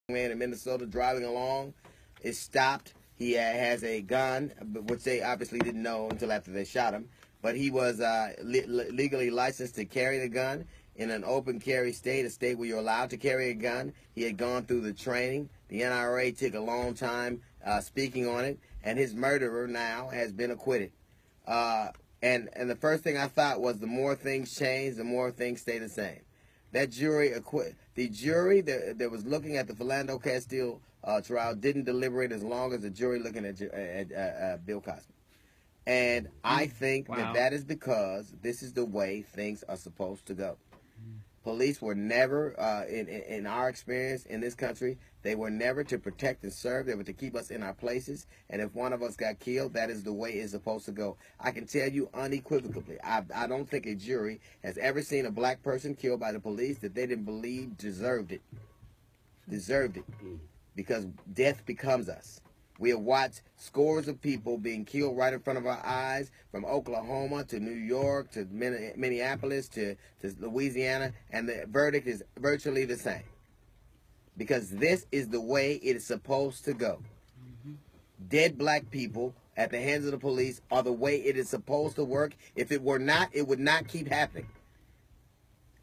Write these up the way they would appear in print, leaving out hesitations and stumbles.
man in Minnesota driving along is stopped. He has a gun, which they obviously didn't know until after they shot him. But he was legally licensed to carry the gun in an open carry state, a state where you're allowed to carry a gun. He had gone through the training. The NRA took a long time speaking on it, and his murderer now has been acquitted. And the first thing I thought was the more things change, the more things stay the same. That jury acquitted. The jury that was looking at the Philando Castile trial didn't deliberate as long as the jury looking at Bill Cosby. And I think that is because this is the way things are supposed to go. Police were never, in our experience in this country, they were never to protect and serve. They were to keep us in our places. And if one of us got killed, that is the way it's supposed to go. I can tell you unequivocally, I don't think a jury has ever seen a black person killed by the police that they didn't believe deserved it. Deserved it. Because death becomes us. We have watched scores of people being killed right in front of our eyes, from Oklahoma to New York to Minneapolis to Louisiana, and the verdict is virtually the same. Because this is the way it is supposed to go. Dead black people at the hands of the police are the way it is supposed to work. If it were not, it would not keep happening.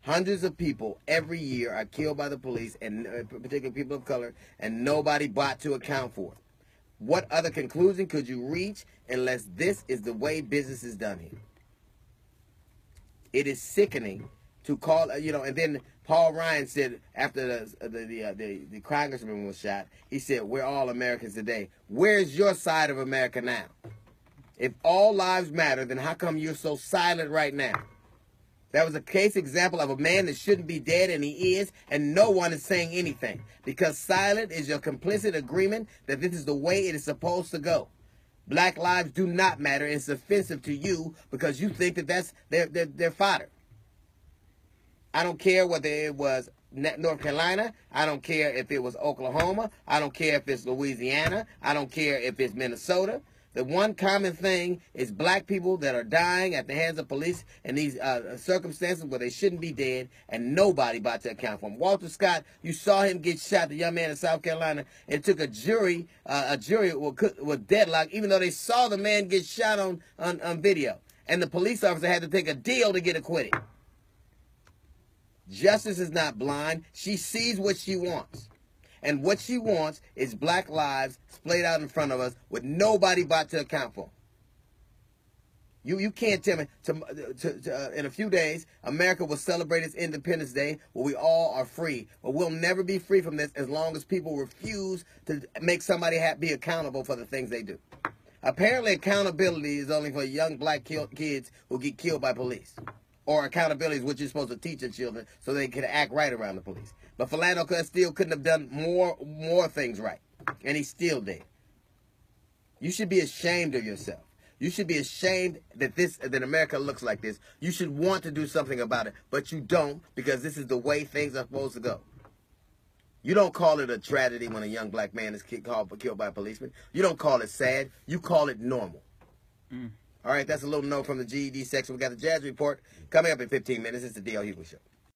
Hundreds of people every year are killed by the police, and particularly people of color, and nobody brought to account for it. What other conclusion could you reach unless this is the way business is done here? It is sickening to call, and then Paul Ryan said after the congressman was shot, he said, we're all Americans today. Where's your side of America now? If all lives matter, then how come you're so silent right now? That was a case example of a man that shouldn't be dead, and he is, and no one is saying anything. Because silent is your complicit agreement that this is the way it is supposed to go. Black lives do not matter, and it's offensive to you because you think that that's their fodder. I don't care whether it was North Carolina. I don't care if it was Oklahoma. I don't care if it's Louisiana. I don't care if it's Minnesota. The one common thing is black people that are dying at the hands of police in these circumstances where they shouldn't be dead, and nobody about to account for them. Walter Scott, you saw him get shot, the young man in South Carolina. It took a jury with deadlock, even though they saw the man get shot on video. And the police officer had to take a deal to get acquitted. Justice is not blind. She sees what she wants. And what she wants is black lives splayed out in front of us with nobody but to account for. You can't tell me, in a few days, America will celebrate its Independence Day where we all are free. But we'll never be free from this as long as people refuse to make somebody be accountable for the things they do. Apparently, accountability is only for young black kids who get killed by police. Or accountability is what you're supposed to teach your children so they can act right around the police. But Philando Castile couldn't have done more things right. And he's still dead. You should be ashamed of yourself. You should be ashamed that America looks like this. You should want to do something about it. But you don't, because this is the way things are supposed to go. You don't call it a tragedy when a young black man is killed by a policeman. You don't call it sad. You call it normal. All right, that's a little note from the GED section. We got the Jazz Report coming up in 15 minutes. It's the D.L. Hughley Show.